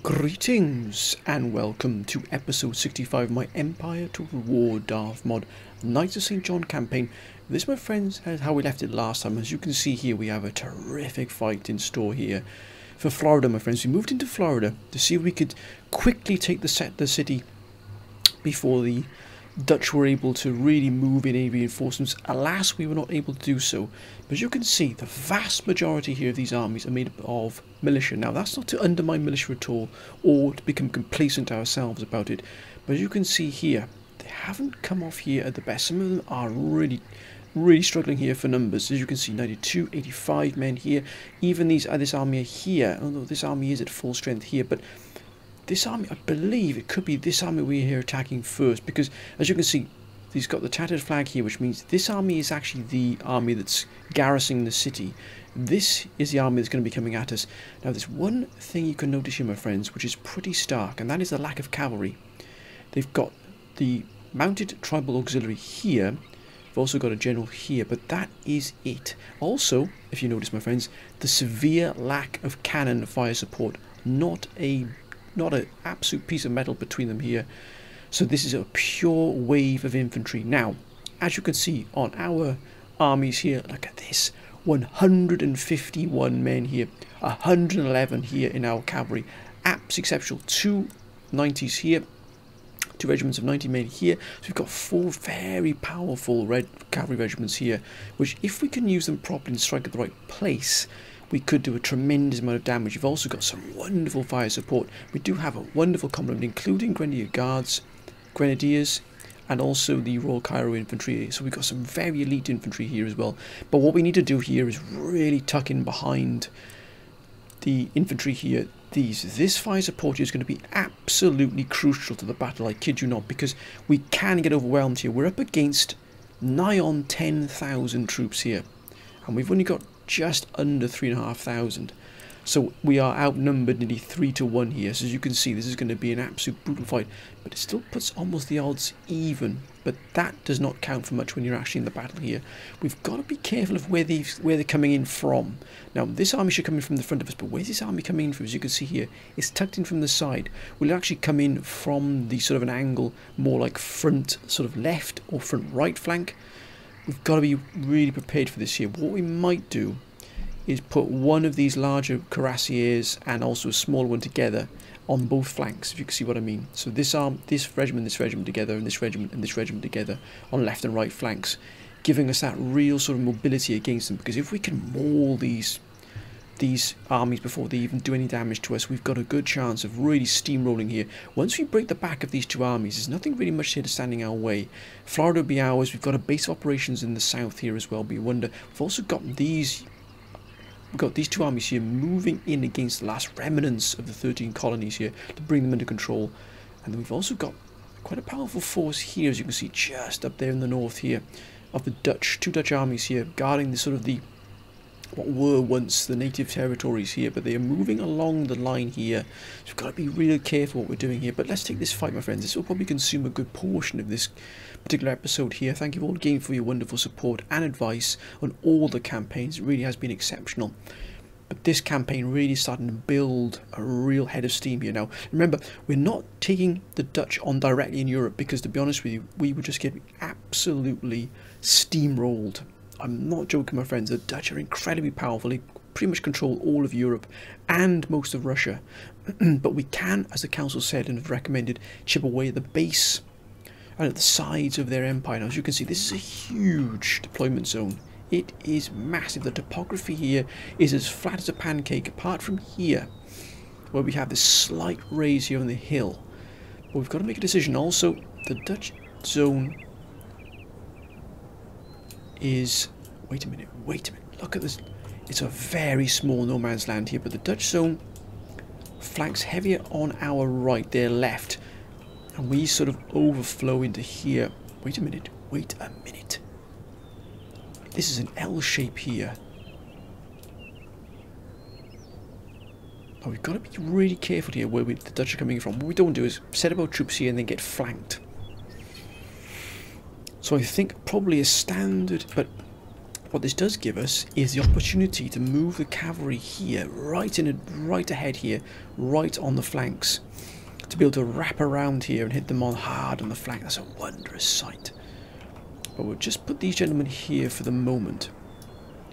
Greetings and welcome to episode 65 of my Empire Total War Darth Mod Knights of St. John campaign. This, my friends, is how we left it last time. As you can see here, we have a terrific fight in store here for Florida, my friends. We moved into Florida to see if we could quickly take the city before the Dutch were able to really move in any reinforcements. Alas, we were not able to do so. But as you can see, the vast majority here of these armies are made up of militia. Now, that's not to undermine militia at all, or to become complacent ourselves about it. But as you can see here, they haven't come off here at the best. Some of them are really struggling here for numbers. As you can see, 92, 85 men here. Even this army here, although this army is at full strength here, but this army, I believe it could be this army we're here attacking first, because as you can see, he's got the tattered flag here, which means this army is actually the army that's garrisoning the city. This is the army that's going to be coming at us. Now, there's one thing you can notice here, my friends, which is pretty stark, and that is the lack of cavalry. They've got the mounted tribal auxiliary here. They've also got a general here, but that is it. Also, if you notice, my friends, the severe lack of cannon fire support. Not an absolute piece of metal between them here. So this is a pure wave of infantry. Now, as you can see on our armies here, look at this. 151 men here, 111 here in our cavalry. Absolutely exceptional. 2 90s here, 2 regiments of 90 men here. So we've got 4 very powerful red cavalry regiments here, which if we can use them properly and strike at the right place, we could do a tremendous amount of damage. You've also got some wonderful fire support. We do have a wonderful complement, including Grenadier Guards, Grenadiers, and also the Royal Cairo Infantry. So we've got some very elite infantry here as well. But what we need to do here is really tuck in behind the infantry here. This fire support is going to be absolutely crucial to the battle, I kid you not, because we can get overwhelmed here. We're up against nigh on 10,000 troops here, and we've only got just under 3,500, so we are outnumbered nearly 3 to 1 here. So as you can see, this is going to be an absolute brutal fight, but it still puts almost the odds even, but that does not count for much when you're actually in the battle here. We've got to be careful of where they're coming in from. Now, this army should come in from the front of us, but where's this army coming in from? As you can see here, it's tucked in from the side. Will it actually come in from the sort of an angle more like front sort of left or front right flank? We've got to be really prepared for this here. What we might do is put one of these larger cuirassiers and also a smaller one together on both flanks, if you can see what I mean. So this regiment together, and this regiment together on left and right flanks, giving us that real sort of mobility against them. Because if we can maul these armies before they even do any damage to us, we've got a good chance of really steamrolling here. Once we break the back of these 2 armies, there's nothing really much here to standing our way. Florida will be ours. We've got a base of operations in the south here as well, but you wonder. We've also got these 2 armies here moving in against the last remnants of the 13 colonies here to bring them under control. And then we've also got quite a powerful force here, as you can see, just up there in the north here, of the 2 Dutch armies here, guarding the sort of what were once the native territories here, but they are moving along the line here. So we've got to be really careful what we're doing here. But let's take this fight, my friends. This will probably consume a good portion of this particular episode here. Thank you all again for your wonderful support and advice on all the campaigns. It really has been exceptional. But this campaign really starting to build a real head of steam here. Now, remember, we're not taking the Dutch on directly in Europe, because to be honest with you, we would just get absolutely steamrolled. I'm not joking, my friends. The Dutch are incredibly powerful. They pretty much control all of Europe and most of Russia. But we can, as the council said and have recommended, chip away at the base and at the sides of their empire. Now, as you can see, this is a huge deployment zone. It is massive. The topography here is as flat as a pancake, apart from here, where we have this slight raise here on the hill. But we've got to make a decision. Also, the Dutch zone is... Wait a minute, look at this. It's a very small no man's land here, but the Dutch zone flanks heavier on our right, their left, and we sort of overflow into here. Wait a minute. This is an L shape here. Oh, we've got to be really careful here where the Dutch are coming from. What we don't do is set up our troops here and then get flanked. So I think probably a standard, but What this does give us is the opportunity to move the cavalry here, right ahead here, right on the flanks, to be able to wrap around here and hit them on hard on the flank. That's a wondrous sight. But we'll just put these gentlemen here for the moment.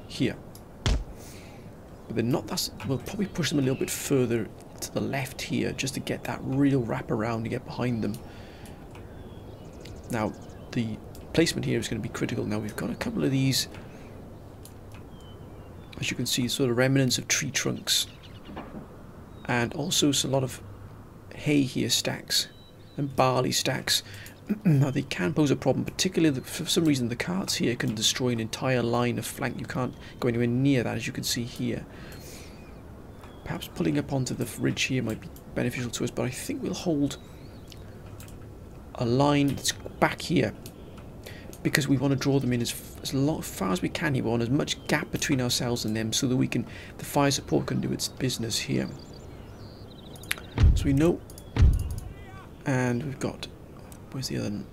Here. But they're not. We'll probably push them a little bit further to the left here, just to get that real wrap around to get behind them. Now, the placement here is going to be critical. Now, we've got a couple of these, as you can see, sort of remnants of tree trunks, and also a lot of hay here stacks and barley stacks. Now they can pose a problem, particularly for some reason the carts here can destroy an entire line of flank. You can't go anywhere near that, as you can see here. Perhaps pulling up onto the ridge here might be beneficial to us, but I think we'll hold a line that's back here, because we want to draw them in as far as we can here. We want as much gap between ourselves and them so that the fire support can do its business here. So we know, and we've got, where's the other one?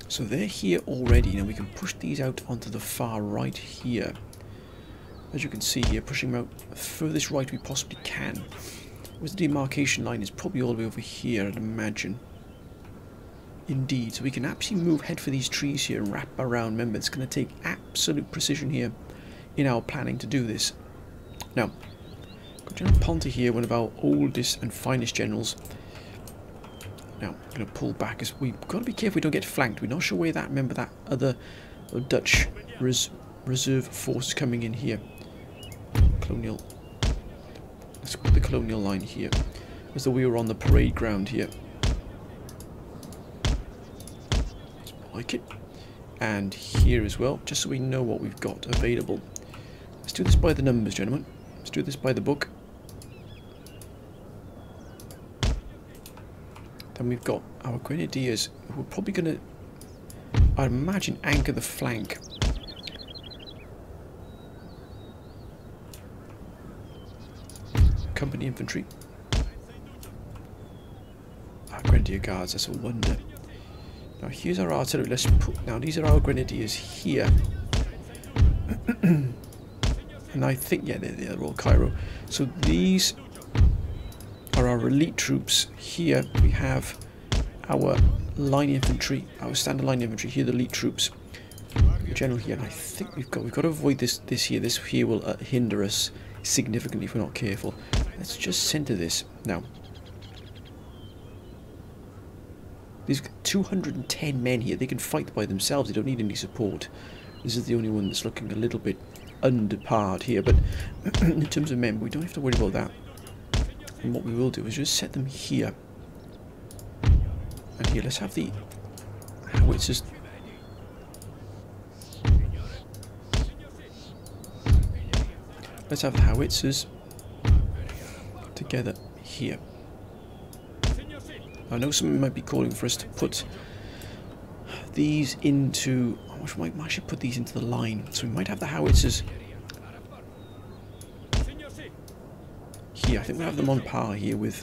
So they're here already. Now we can push these out onto the far right here. As you can see here, pushing them out furthest right we possibly can. Whereas the demarcation line is probably all the way over here, I'd imagine. Indeed, so we can actually head for these trees here and wrap around. Remember, it's going to take absolute precision here in our planning to do this. Now, got General Ponte here, one of our oldest and finest generals. Now, I'm going to pull back, as we've got to be careful we don't get flanked. We're not sure where that, remember, that other Dutch reserve force is coming in here. Colonial. Let's put the colonial line here, as though we were on the parade ground here. Like it. And here as well, just so we know what we've got available. Let's do this by the numbers, gentlemen. Let's do this by the book. Then we've got our grenadiers, who are probably going to, I'd imagine, anchor the flank. Company infantry. Our grenadier guards, that's a wonder. Now here's our artillery. Let's put, now these are our grenadiers here. And I think, yeah, they're all Cairo. So these are our elite troops. Here we have our line infantry, our standard line infantry. Here the elite troops. The general here, and I think we've got to avoid this here. This here will hinder us significantly if we're not careful. Let's just center this now. There's 210 men here. They can fight by themselves. They don't need any support. This is the only one that's looking a little bit underpowered here. But in terms of men, we don't have to worry about that. And what we will do is just set them here. And here, let's have the howitzers. Let's have the howitzers together here. I know someone might be calling for us to put these into... I might actually put these into the line. So we might have the howitzers here. I think we'll have them on par here with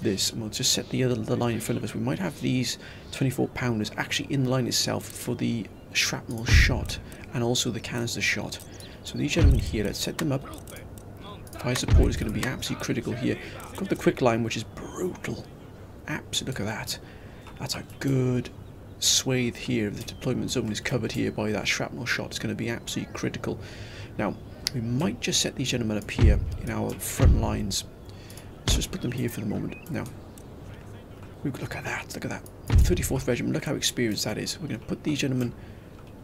this. And we'll just set the line in front of us. We might have these 24-pounders actually in the line itself for the shrapnel shot and also the canister shot. So these gentlemen here, let's set them up. Fire support is going to be absolutely critical here. We've got the quick line, which is brutal. Absolutely, look at that. That's a good swathe here. The deployment zone is covered here by that shrapnel shot. It's going to be absolutely critical. Now, we might just set these gentlemen up here in our front lines. Let's just put them here for the moment. Now, look at that. Look at that. 34th Regiment. Look how experienced that is. We're going to put these gentlemen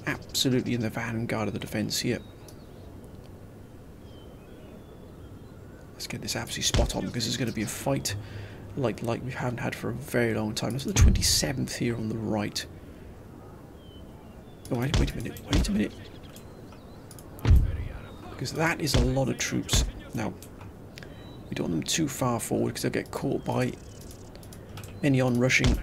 absolutely in the vanguard of the defence here. Let's get this absolutely spot on, because there's going to be a fight like we haven't had for a very long time. This is the 27th here on the right. Oh, wait a minute. Because that is a lot of troops. Now, we don't want them too far forward, because they'll get caught by any on-rushing.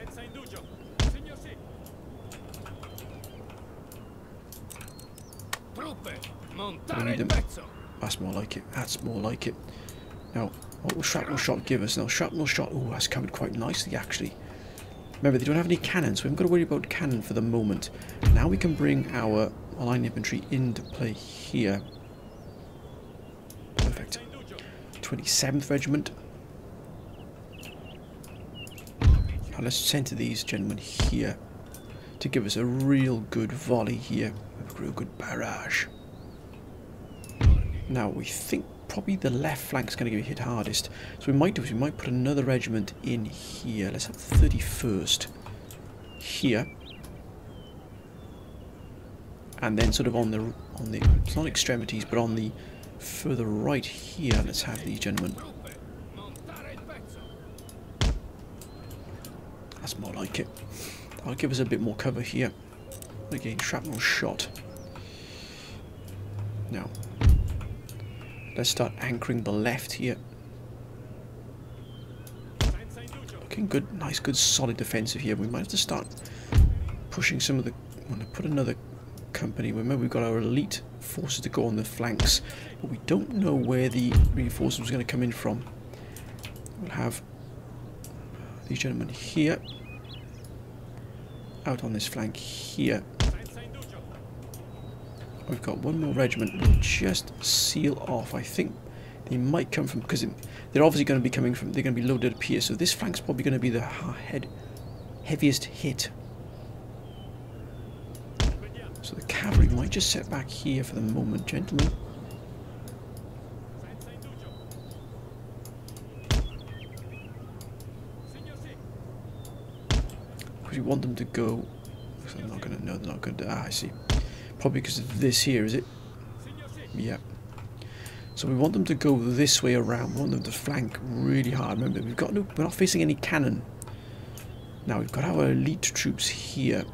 We need them. That's more like it. That's more like it. Now, what will shrapnel shot give us? Now, shrapnel shot, oh, that's covered quite nicely, actually. Remember, they don't have any cannons, so we haven't got to worry about cannon for the moment. Now we can bring our line infantry into play here. Perfect. 27th Regiment. Now let's center these gentlemen here to give us a real good volley here. A real good barrage. Now we think probably the left flank is going to get hit hardest. So we might do is we might put another regiment in here. Let's have 31st here. And then sort of on the it's not extremities, but on the further right here, let's have these gentlemen. That's more like it. That'll give us a bit more cover here. Again, shrapnel shot. Now, let's start anchoring the left here. Looking good, nice, good, solid defensive here. We might have to start pushing some of the. I'm going to put another company. Remember, we've got our elite forces to go on the flanks, but we don't know where the reinforcements are going to come in from. We'll have these gentlemen here, out on this flank here. We've got one more regiment. We'll just seal off. I think they might come from, because they're obviously going to be coming from. They're going to be loaded up here, so this flank's probably going to be the heaviest hit. So the cavalry might just set back here for the moment, gentlemen. Because we want them to go. They're not going to. No, they're not going to. Ah, I see. Probably because of this here, is it? Yeah. So we want them to go this way around. We want them to flank really hard. Remember, we're not facing any cannon. Now we've got our elite troops here.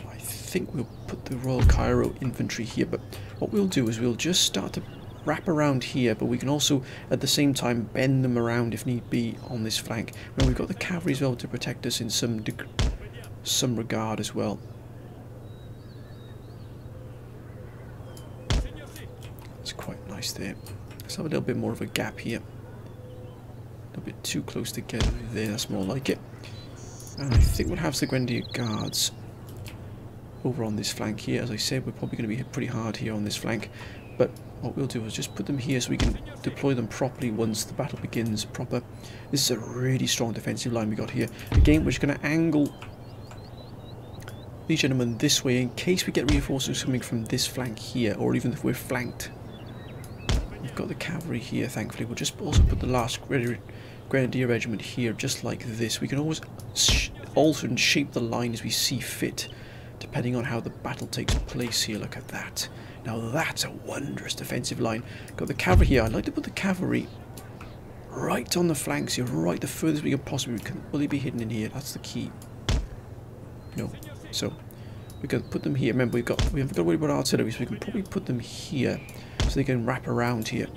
I think we'll put the Royal Cairo infantry here, but what we'll do is we'll just start to wrap around here, but we can also at the same time bend them around if need be on this flank. When we've got the cavalry as well to protect us in some regard as well. It's quite nice there. Let's have a little bit more of a gap here. A little bit too close together there, that's more like it. And I think we'll have the Grenadier Guards over on this flank here. As I said, we're probably going to be hit pretty hard here on this flank, but what we'll do is just put them here so we can deploy them properly once the battle begins proper. This is a really strong defensive line we got here. Again, we're just going to angle these gentlemen this way in case we get reinforcements coming from this flank here, or even if we're flanked. We've got the cavalry here, thankfully. We'll just also put the last Grenadier Regiment here, just like this. We can always alter and shape the line as we see fit, depending on how the battle takes place here. Look at that. Now that's a wondrous defensive line. Got the cavalry here. I'd like to put the cavalry right on the flanks here, right the furthest we can possibly. Will they be hidden in here? That's the key. No. So we can put them here. Remember, we haven't got to worry about artillery, so we can probably put them here so they can wrap around here.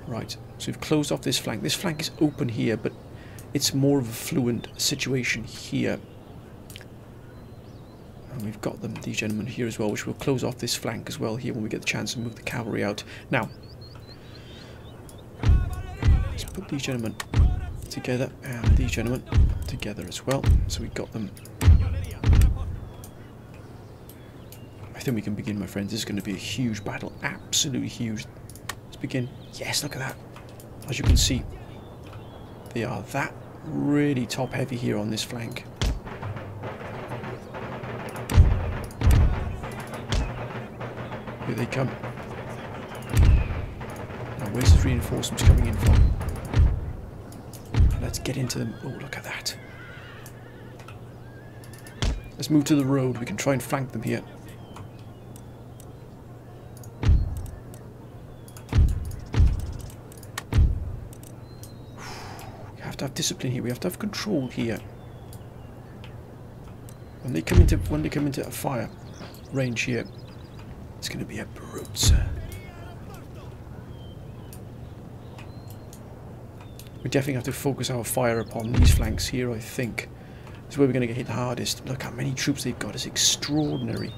Right. So we've closed off this flank. This flank is open here, but it's more of a fluent situation here. And we've got them, these gentlemen here as well, which will close off this flank as well here when we get the chance to move the cavalry out. Now, let's put these gentlemen together and these gentlemen together as well. So we've got them. I think we can begin, my friends. This is going to be a huge battle, absolutely huge. Let's begin. Yes, look at that. As you can see, they are that really top heavy here on this flank. Here they come. Now where's the reinforcements coming in from? Let's get into them. Oh, look at that. Let's move to the road. We can try and flank them here. We have to have discipline here. We have to have control here. When they come into a fire range here, it's going to be a brute, sir. We definitely have to focus our fire upon these flanks here, I think. This is where we're going to get hit hardest. Look how many troops they've got. It's extraordinary.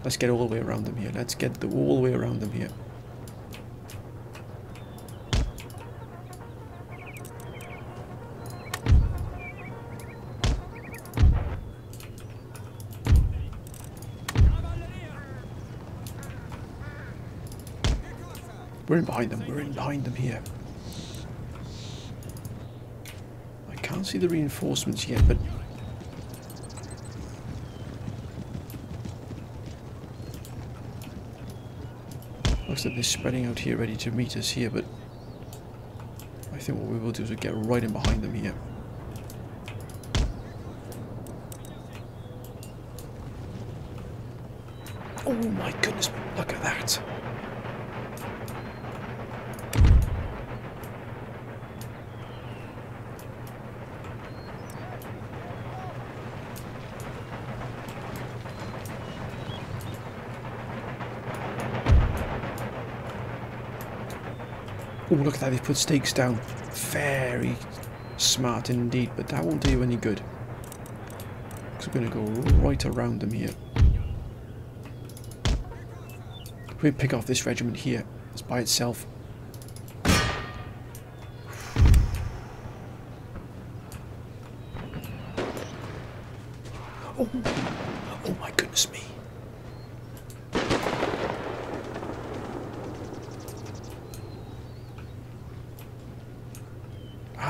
Let's get all the way around them here. Let's get all the way around them here. We're in behind them. We're in behind them here. I can't see the reinforcements yet, but looks like they're spreading out here, ready to meet us here. But I think what we will do is we'll get right in behind them here. Oh my goodness! Look at that. Oh, look at that, they've put stakes down. Very smart indeed, but that won't do you any good. Because we're going to go right around them here. We'll pick off this regiment here. It's by itself. Oh, oh my goodness me.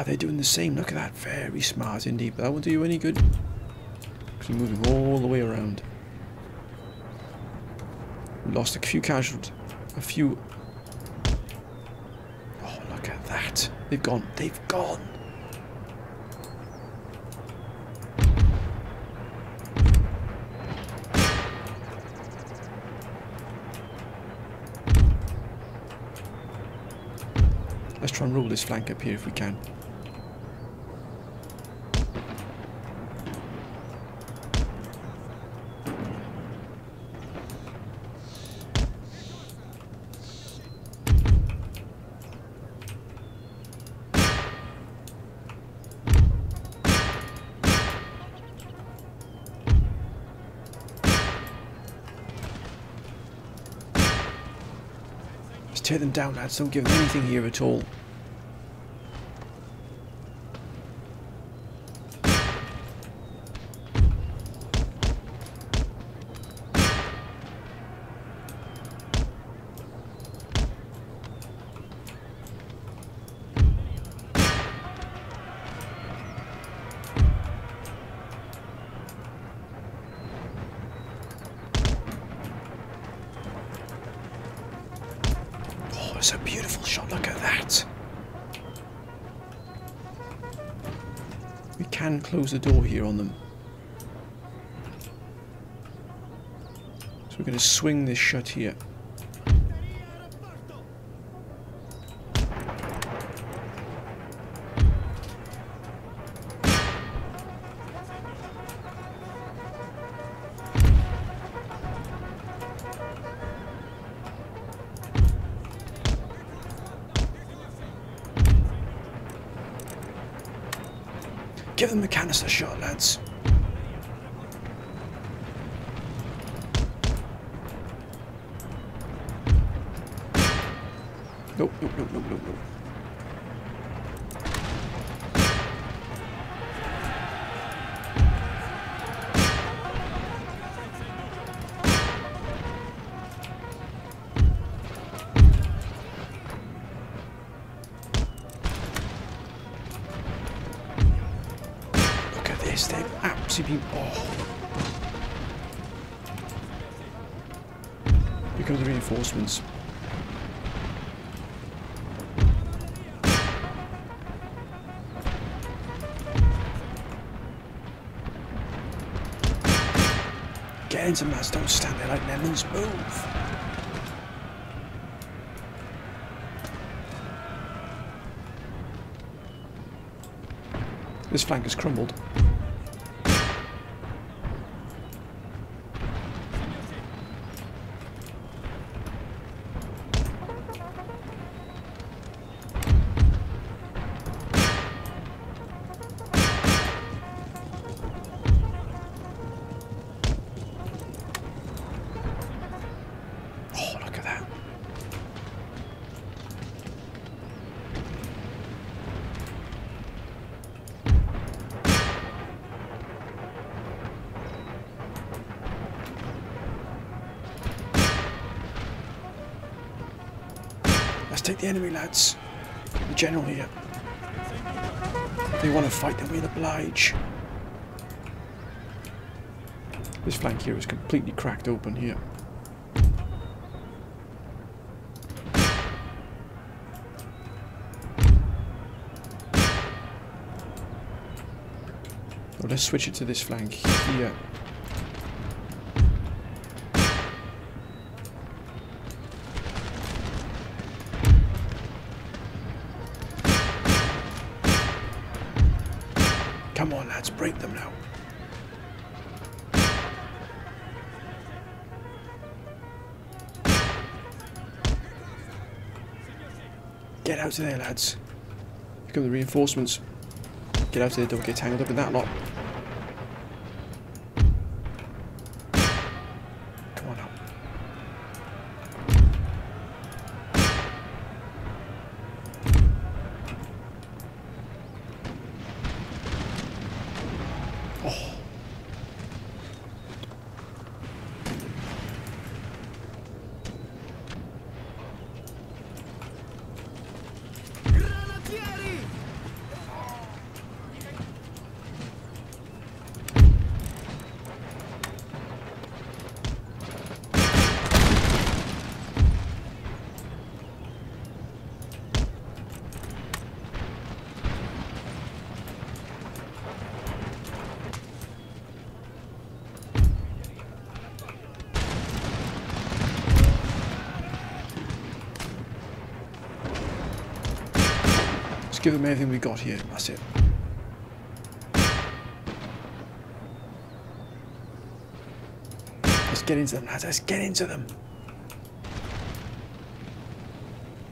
They're doing the same. Look at that. Very smart indeed. But that won't do you any good. Because we're moving all the way around. We lost a few casualties. A few. Oh, look at that. They've gone. They've gone. Let's try and roll this flank up here if we can. Tear them down, lads. Don't give them anything here at all. It's a beautiful shot, look at that. We can close the door here on them. So we're going to swing this shut here. Give them the canister shot, lads. Nope, nope, nope, nope, nope, nope. They've absolutely been. Oh. Here come the reinforcements. Get into them, lads. Don't stand there like lemons. Move. This flank has crumbled. take the enemy, lads. The general here. If they want to fight, then we'll oblige. This flank here is completely cracked open here. Well, let's switch it to this flank here. Come on, lads, break them now. Get out of there, lads. Here come the reinforcements. Get out of there, don't get tangled up in that lot. Come on now. Oh. Give them everything we got here, that's it. Let's get into them, lads, let's get into them.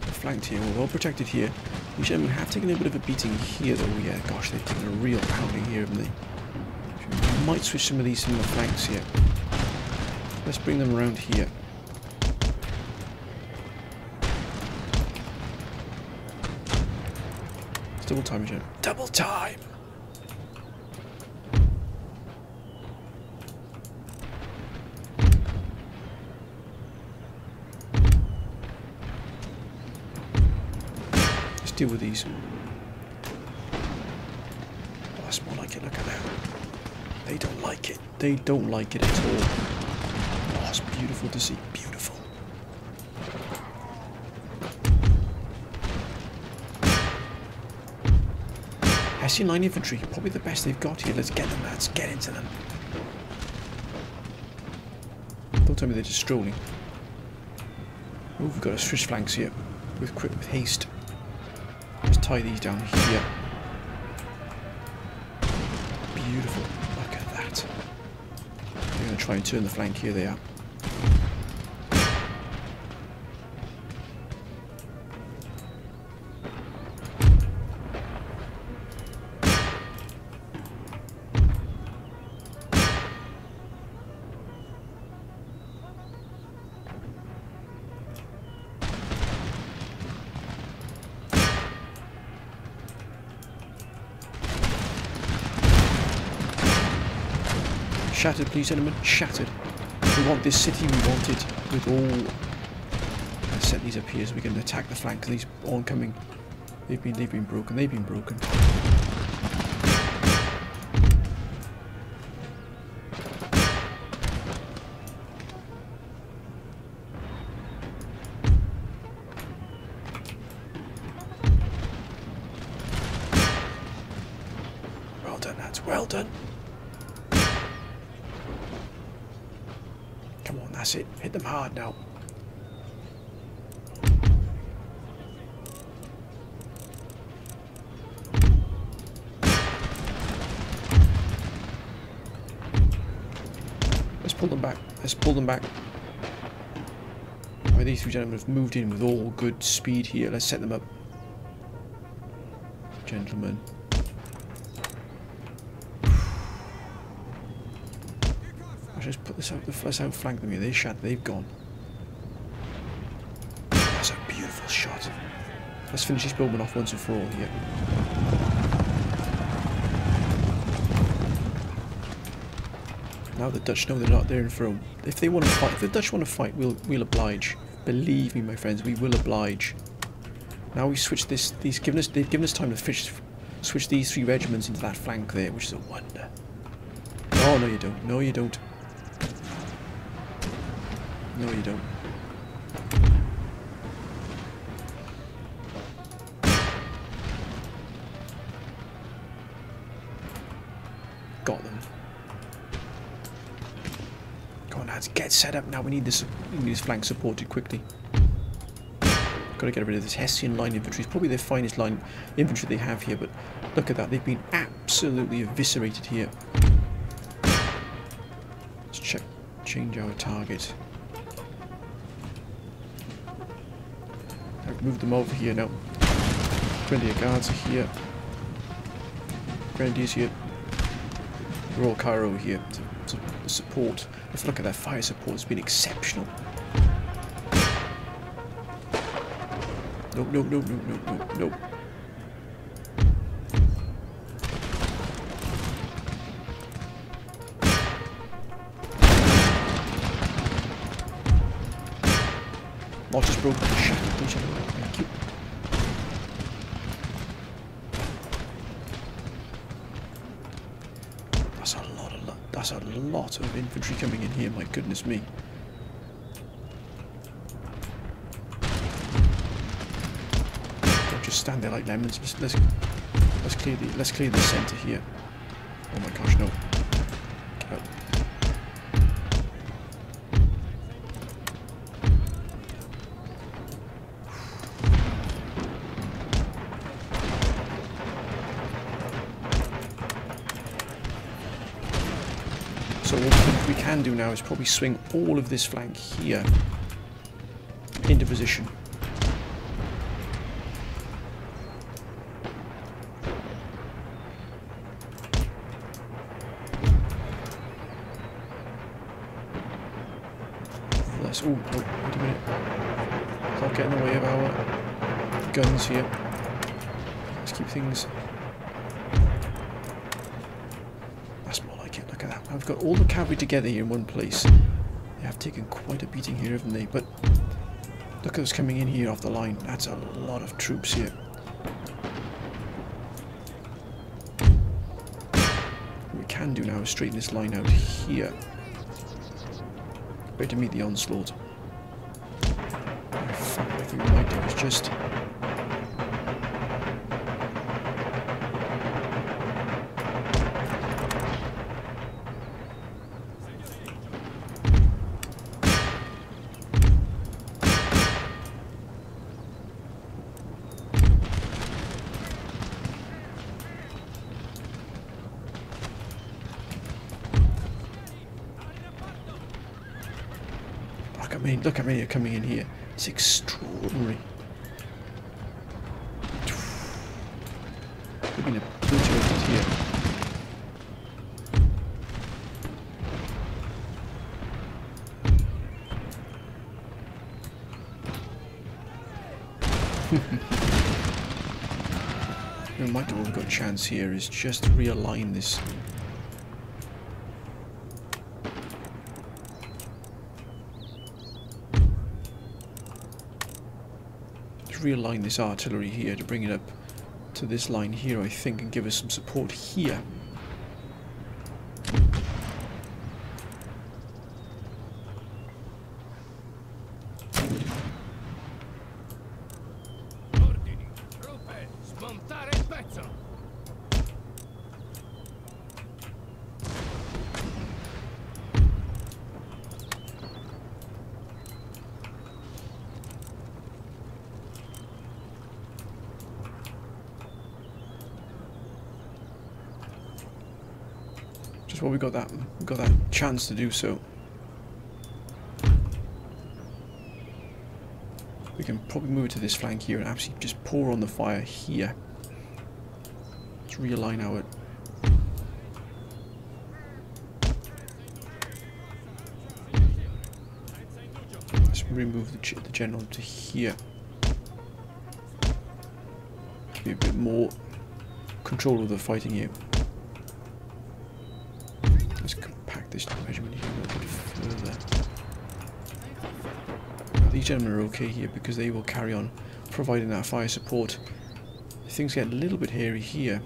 We're flanked here, we're well protected here. We should have taken a bit of a beating here though, yeah, gosh, they've taken a real pounding here, haven't they? We might switch some of these from the flanks here. Let's bring them around here. Double time, Jim. Double time! Let's deal with these. Oh, that's more like it, look at that. They don't like it. They don't like it at all. Oh, it's beautiful to see. Beautiful. SC 9 infantry, probably the best they've got here. Let's get them, lads. Get into them. Don't tell me they're just strolling. Oh, we've got a Swiss flanks here with haste. Let's tie these down here. Beautiful. Look at that. They're going to try and turn the flank here. They are. Shattered, please, gentlemen. Shattered. We want this city. We want it with all. Let's set these up here so we can attack the flank. These oncoming. They've been broken. They've been broken. Well done, lads. Well done. Come on, that's it. Hit them hard now. Let's pull them back. Let's pull them back. Right, these three gentlemen have moved in with all good speed here. Let's set them up. Gentlemen. Just put this out. Let's outflank them here. They shattered. They've gone. That's a beautiful shot. Let's finish this building off once and for all here. Now the Dutch know they're not there for a. If they want to fight, if the Dutch want to fight, we'll oblige. Believe me, my friends, we will oblige. Now we switch this. They've given us time to switch these 3 regiments into that flank there, which is a wonder. Oh no, you don't. No, you don't. No, you don't. Got them. Go on, lads, get set up now. We need this flank supported quickly. Got to get rid of this Hessian line infantry. It's probably the finest line infantry they have here, but look at that. They've been absolutely eviscerated here. Let's change our target. I've moved them over here now. Grenadier Guards are here. Grenadiers here. Royal Cairo here to support. Let's look at that fire support. It's been exceptional. Nope, nope, nope, nope, nope, nope, nope. Mortars broken to shit. Thank you. That's a lot of infantry coming in here, my goodness me. Don't just stand there like lemons. Let's clear the centre here. Oh my gosh, no. Get out. So what we can do now is probably swing all of this flank here into position. Oh, wait a minute. Stop getting in the way of our guns here. Let's keep things... That's more like it, look at that. I've got all the cavalry together here in one place. They have taken quite a beating here, haven't they? But look at us coming in here off the line. That's a lot of troops here. What we can do now is straighten this line out here. Ready to meet the onslaught. In fact, I think we might do is just... Look at me coming in here. It's extraordinary. We've been obliterated here. We might have all got a chance here is just to realign this. Realign this artillery here to bring it up to this line here, I think, and give us some support here. Well, we got that chance to do so. We can probably move it to this flank here and actually just pour on the fire here. Let's realign our... Let's remove the general to here. Give me a bit more control of the fighting here. Let's compact this regiment here a little bit further. Now, these gentlemen are okay here because they will carry on providing that fire support. Things get a little bit hairy here.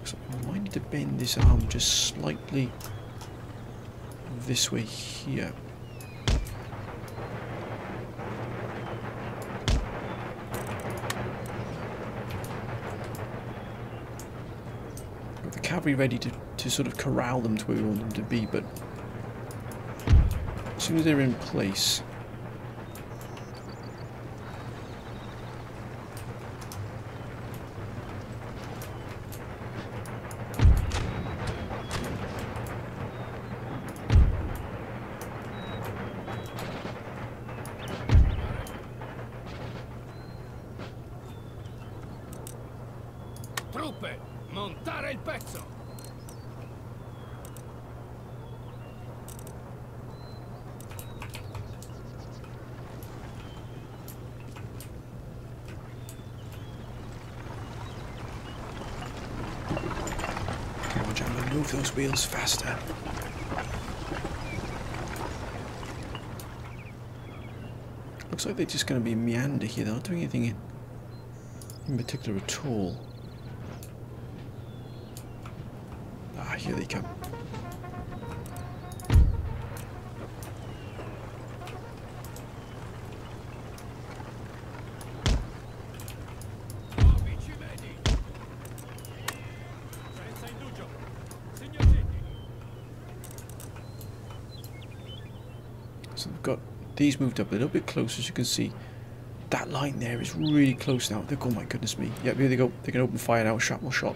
So I might need to bend this arm just slightly this way here. Got the cavalry ready to sort of corral them to where we want them to be, but as soon as they're in place, Truppe, montare il pezzo! Come on, gentlemen, move those wheels faster. Looks like they're just going to be meander here. They're not doing anything in particular at all. Ah, here they come. So we've got these moved up a little bit closer, as you can see. That line there is really close now. Oh my goodness me. Yep, here they go. They can open fire now, shrapnel shot.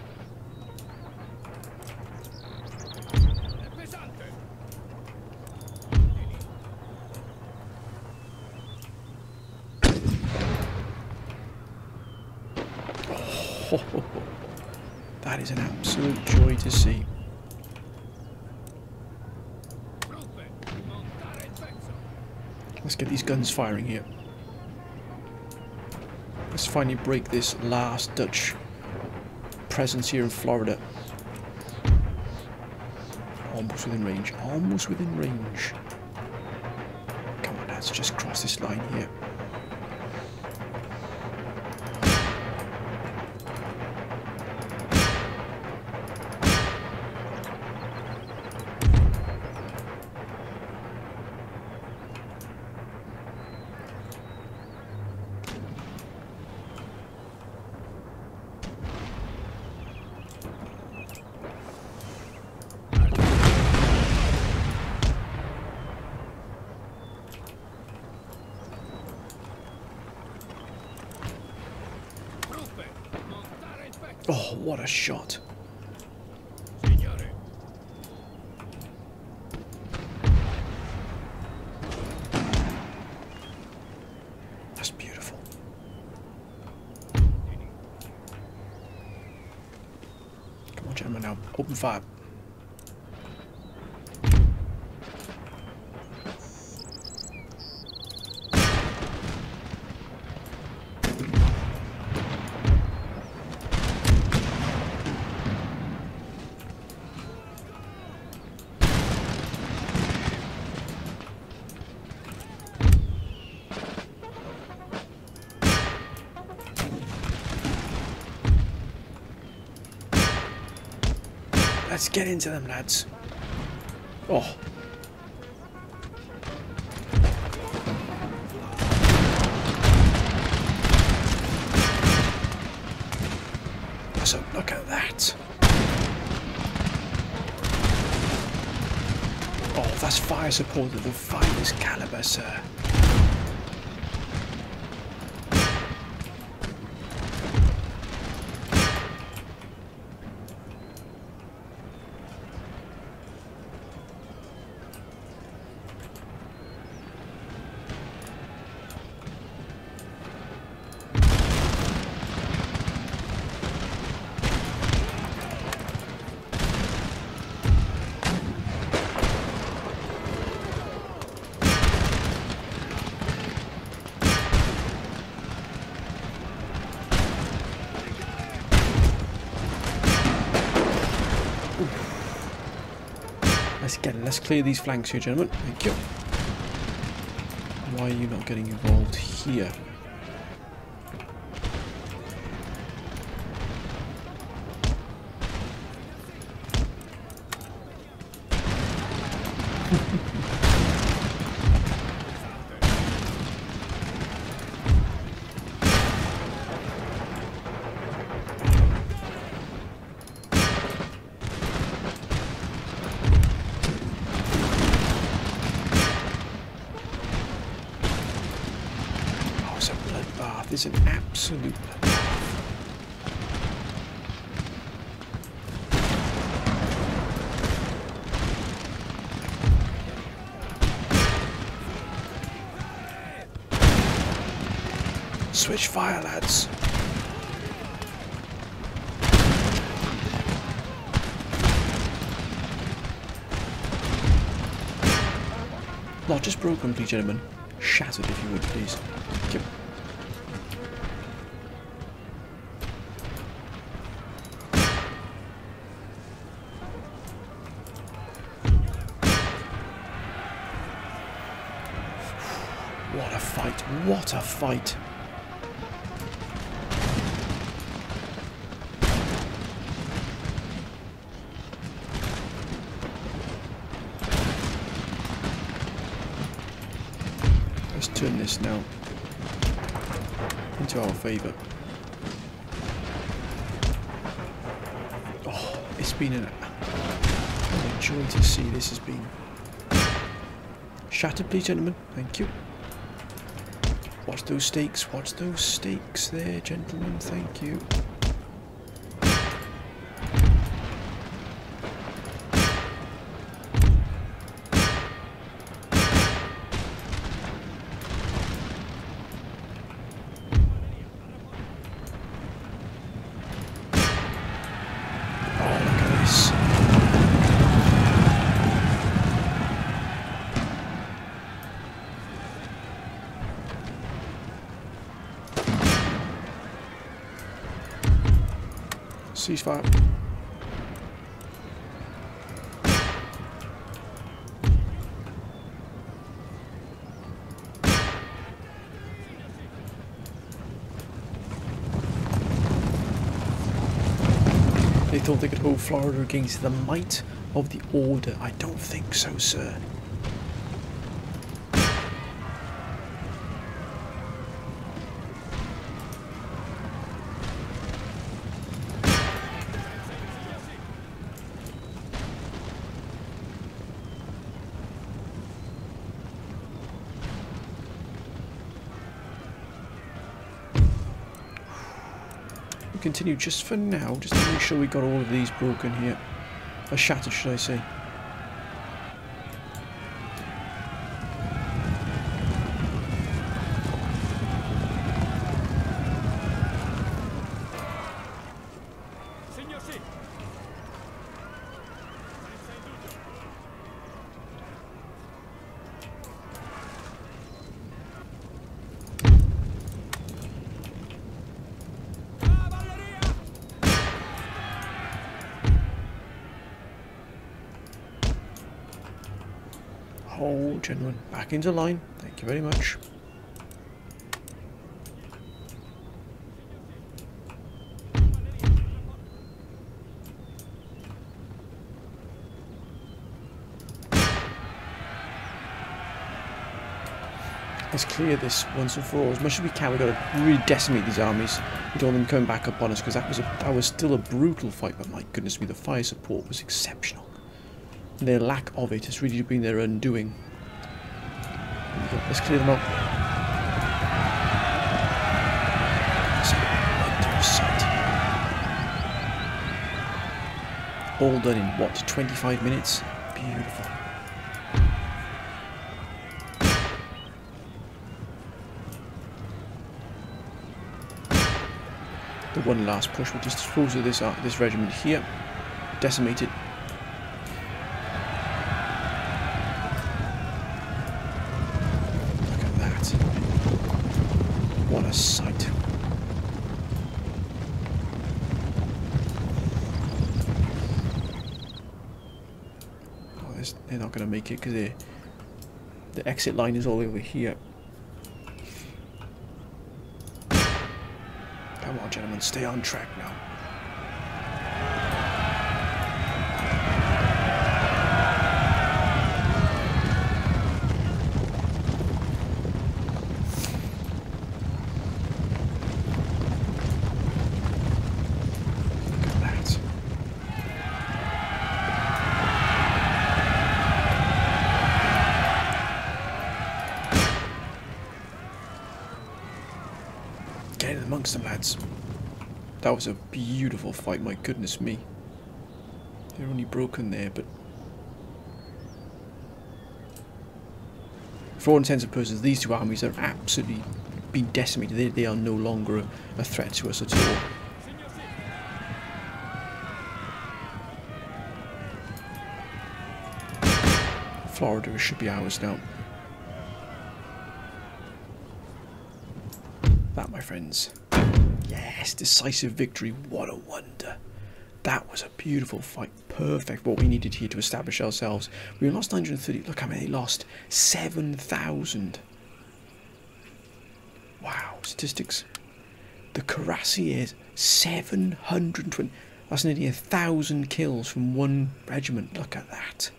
Oh, that is an absolute joy to see. Let's get these guns firing here. Let's finally break this last Dutch presence here in Florida. Almost within range. Almost within range. Come on, let's just cross this line here. Oh, what a shot. That's beautiful. Come on, gentlemen, now. Open fire. Let's get into them, lads. Oh. So look at that. Oh, that's fire support of the finest caliber, sir. Let's clear these flanks here, gentlemen. Thank you. Why are you not getting involved here? Oh, it's a bloodbath. It's an absolute bloodbath. Switch fire, lads. Not just broken, please, gentlemen. Shattered, if you would, please. Thank you. What a fight. What a fight. Let's turn this now into our favour. Oh, it's been a joy to see this has been. Shattered, please, gentlemen. Thank you. Watch those stakes. Watch those stakes there, gentlemen. Thank you. Ceasefire. They thought they could hold Florida against the might of the Order. I don't think so, sir. Continue just for now, just to make sure we got all of these broken here. Shattered, should I say. Oh, gentlemen, back into line. Thank you very much. Let's clear this once and for all. As much as we can, we've got to really decimate these armies. We don't want them coming back up on us, because that was still a brutal fight, but my goodness me, the fire support was exceptional. Their lack of it has really been their undoing. Let's clear them out. It's a wondrous sight. All done in what, 25 minutes? Beautiful. The one last push will just dispose of this regiment here. Decimate it. What a sight. Oh, they're not going to make it because the exit line is all over here. gentlemen, stay on track now. Get in amongst them, lads. That was a beautiful fight, my goodness me. They're only broken there, but for all intents and purposes, these two armies are absolutely been decimated. They are no longer a threat to us at all. Florida should be ours now. That, my friends. Yes, decisive victory. What a wonder. That was a beautiful fight. Perfect. What we needed here to establish ourselves. We lost 930. Look how many they lost. 7,000. Wow. Statistics. The cuirassiers, 720. That's nearly 1,000 kills from one regiment. Look at that.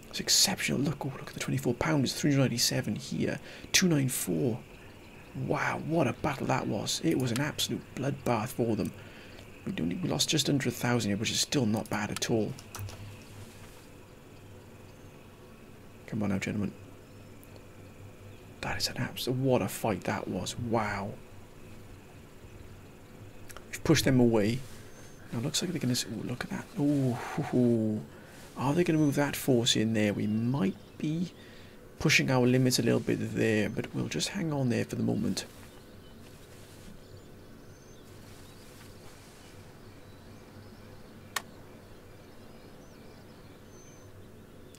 It's exceptional. Look, oh, look at the 24 pounders. 397 here. 294. Wow, what a battle that was. It was an absolute bloodbath for them. We lost just under 1,000 here, which is still not bad at all. Come on now, gentlemen. That is an absolute... What a fight that was. Wow. We've pushed them away. Now, it looks like they're going to... Ooh, look at that. Ooh. Are they going to move that force in there? We might be pushing our limits a little bit there, but we'll just hang on there for the moment.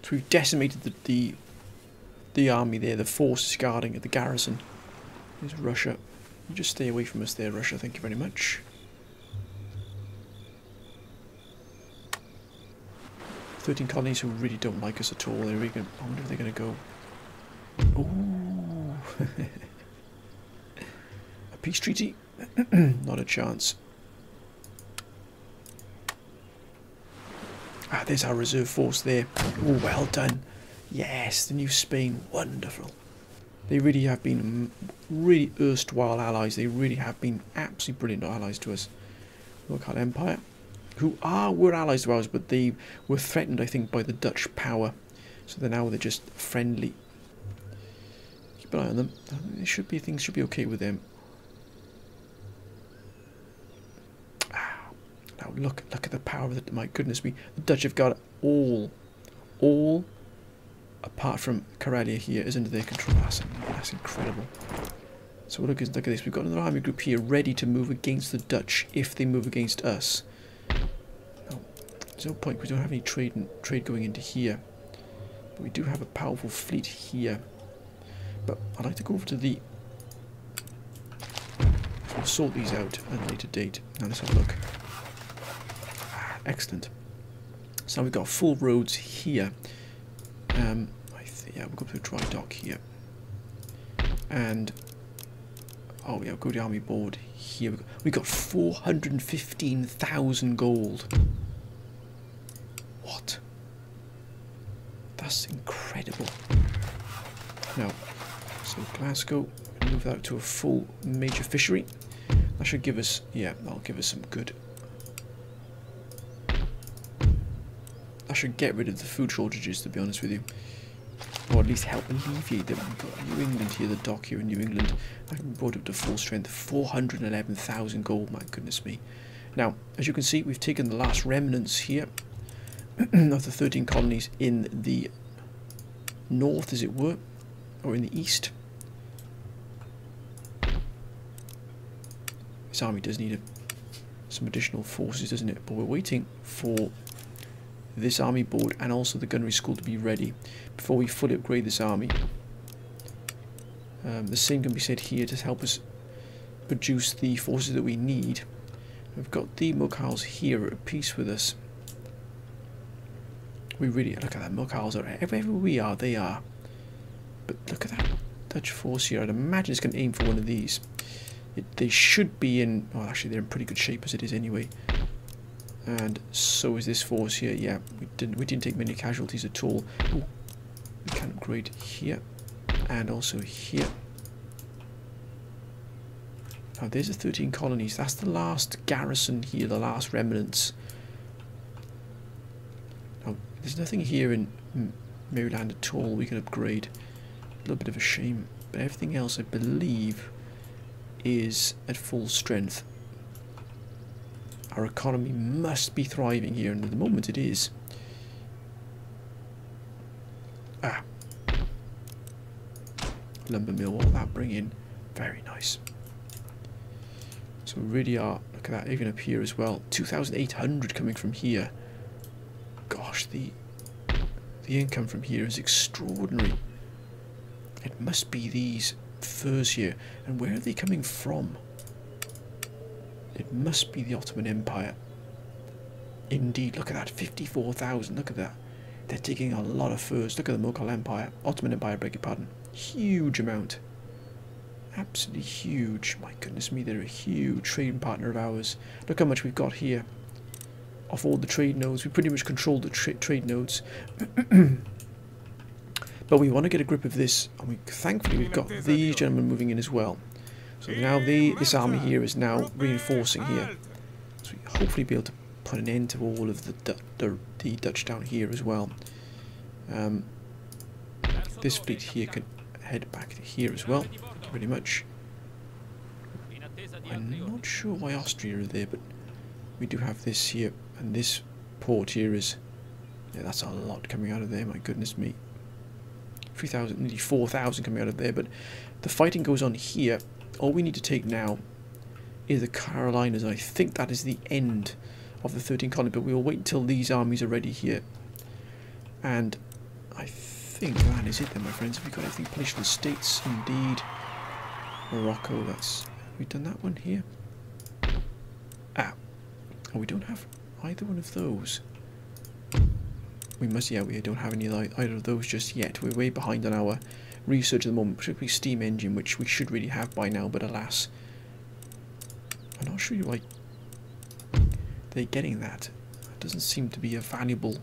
So we've decimated the army there, the forces guarding at the garrison. There's Russia. You just stay away from us there, Russia. Thank you very much. "13 colonies who really don't like us at all. They're really gonna, I wonder if they're going to go... Ooh. A peace treaty? Not a chance. Ah, there's our reserve force there. Oh, well done. Yes, the New Spain. Wonderful. They really have been really erstwhile allies. They really have been absolutely brilliant allies to us. Local Empire, who were allies to ours, but they were threatened, I think, by the Dutch power. So they're just friendly. Keep an eye on them. Things should be okay with them. Now look at the power of my goodness me. The Dutch have got all apart from Karelia here is under their control. That's incredible. So look at this. We've got another army group here ready to move against the Dutch if they move against us. No, there's no point. We don't have any trade going into here. But we do have a powerful fleet here. But I'd like to go over to the... We'll sort these out at a later date. Now let's have a look. Excellent. So now we've got full roads here. Yeah, we'll go to a dry dock here. And oh yeah, we'll go to the army board here. We got 415,000 gold. What? That's incredible. Now, so Glasgow, move that to a full major fishery. That should give us, yeah, that'll give us some good. That should get rid of the food shortages, to be honest with you. Or at least help alleviate them. We've got New England here, the dock here in New England. I can be brought up to full strength. 411,000 gold, my goodness me. Now, as you can see, we've taken the last remnants here of the 13 colonies in the north, as it were, or in the east. This army does need some additional forces, doesn't it? But we're waiting for this army board and also the gunnery school to be ready before we fully upgrade this army. The same can be said here to help us produce the forces that we need. We've got the Mughals here at peace with us. We really look at that. Mughals are wherever we are, they are. But look at that Dutch force here. I'd imagine it's going to aim for one of these. They should be in... Oh, actually, they're in pretty good shape as it is anyway. And so is this force here. Yeah, we didn't take many casualties at all. Ooh, we can upgrade here. And also here. Now, there's the 13 colonies. That's the last garrison here, the last remnants. Now, there's nothing here in Maryland at all we can upgrade. A little bit of a shame. But everything else, I believe, is at full strength. Our economy must be thriving here, and at the moment it is. Ah. Lumber mill, what will that bring in? Very nice. So we really are, look at that, even up here as well. 2,800 coming from here. Gosh, the income from here is extraordinary. It must be these furs here. And where are they coming from? It must be the Ottoman Empire. Indeed, look at that, 54,000, look at that. They're taking a lot of furs. Look at the Mughal Empire, Ottoman Empire, beg your pardon. Huge amount. Absolutely huge. My goodness me, they're a huge trading partner of ours. Look how much we've got here. Of all the trade nodes, we pretty much control the trade nodes. But we want to get a grip of this, and thankfully we've got these gentlemen moving in as well. So now this army here is now reinforcing here. So we hopefully be able to put an end to all of the Dutch down here as well. This fleet here can head back to here as well. Thank you very much. I'm not sure why Austria are there, but we do have this here, and this port here is... Yeah, that's a lot coming out of there, my goodness me. 3,000, nearly 4,000 coming out of there, but the fighting goes on here. All we need to take now is the Carolinas, and I think that is the end of the 13 colonies, but we will wait until these armies are ready here. And I think that is it then, my friends. Have we got anything? Palatial Estates, indeed. Morocco, that's... Have we done that one here? Ah. Oh, we don't have either one of those. We must, yeah, we don't have any either of those just yet. We're way behind on our research at the moment, particularly steam engine, which we should really have by now, but alas. I'm not sure why they're getting that. It doesn't seem to be a valuable...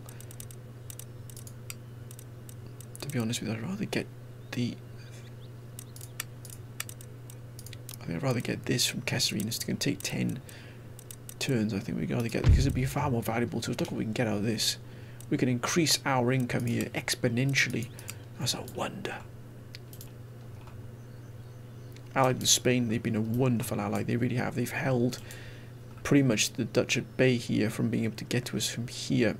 To be honest with you, I'd rather get the... I think I'd rather get this from Kesserine. It's going to take 10 turns, I think we'd rather get, because it'd be far more valuable to us. Look what we can get out of this. We can increase our income here exponentially. That's a wonder. Allied with Spain, they've been a wonderful ally. They really have. They've held pretty much the Dutch at bay here from being able to get to us from here.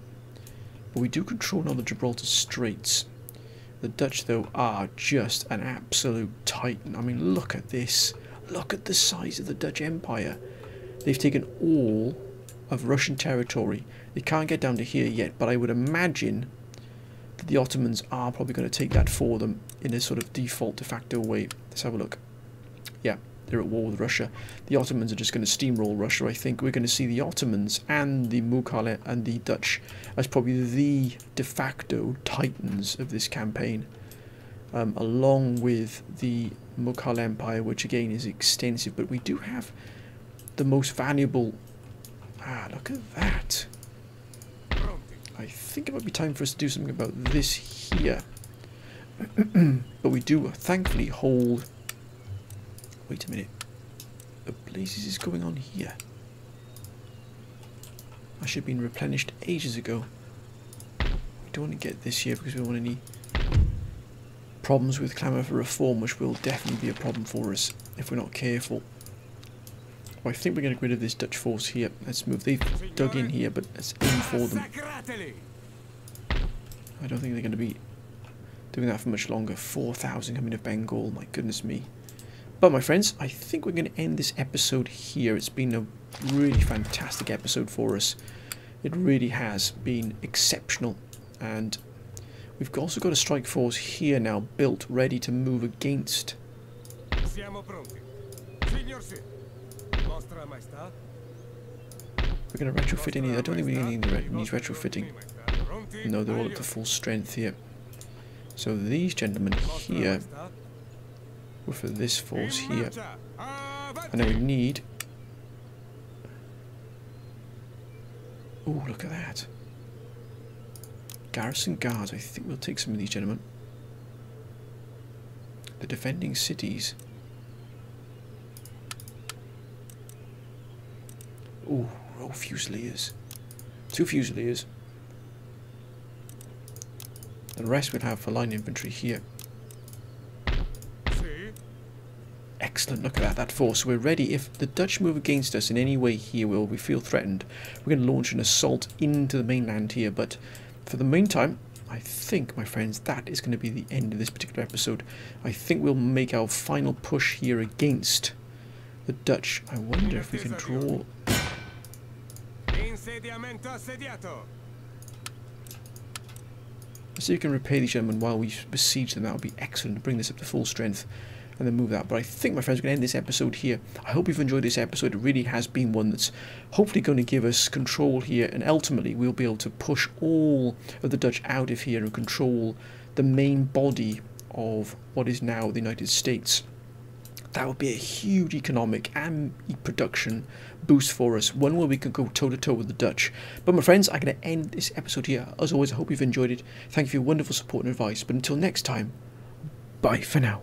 But we do control now the Gibraltar Straits. The Dutch, though, are just an absolute titan. I mean, look at this. Look at the size of the Dutch Empire. They've taken all of Russian territory. They can't get down to here yet, but I would imagine that the Ottomans are probably going to take that for them in a sort of default de facto way. Let's have a look. Yeah, they're at war with Russia. The Ottomans are just going to steamroll Russia, I think. We're going to see the Ottomans and the Mughal and the Dutch as probably the de facto titans of this campaign, along with the Mughal Empire, which again is extensive, but we do have the most valuable... Ah, look at that. I think it might be time for us to do something about this here. But we do thankfully hold... Wait a minute. The blazes is going on here. I should have been replenished ages ago. We don't want to get this here because we don't want any problems with clamour for reform, which will definitely be a problem for us if we're not careful. Well, I think we're going to get rid of this Dutch force here. Let's move. They've dug in here, but let's aim for them. I don't think they're going to be doing that for much longer. 4,000 coming to Bengal. My goodness me. But my friends, I think we're going to end this episode here. It's been a really fantastic episode for us. It really has been exceptional. And we've also got a strike force here now built, ready to move against. We're going to retrofit any... I don't think we need any needs retrofitting. No, they're all up to full strength here. So these gentlemen here were for this force here. And then we need... Oh, look at that. Garrison guards. I think we'll take some of these, gentlemen. The defending cities. Oh, Fusiliers. 2 Fusiliers. The rest we'll have for line infantry here. Excellent, look at that force. So we're ready. If the Dutch move against us in any way here, where we feel threatened, we're going to launch an assault into the mainland here. But for the meantime, I think, my friends, that is going to be the end of this particular episode. I think we'll make our final push here against the Dutch. I wonder if we can draw... Let's see if we can repay these gentlemen while we besiege them. That would be excellent to bring this up to full strength and then move that. But I think, my friends, we're going to end this episode here. I hope you've enjoyed this episode. It really has been one that's hopefully going to give us control here, and ultimately we'll be able to push all of the Dutch out of here and control the main body of what is now the United States. That would be a huge economic and production boost for us, one where we can go toe-to-toe with the Dutch. But my friends, I'm going to end this episode here. As always, I hope you've enjoyed it. Thank you for your wonderful support and advice. But until next time, bye for now.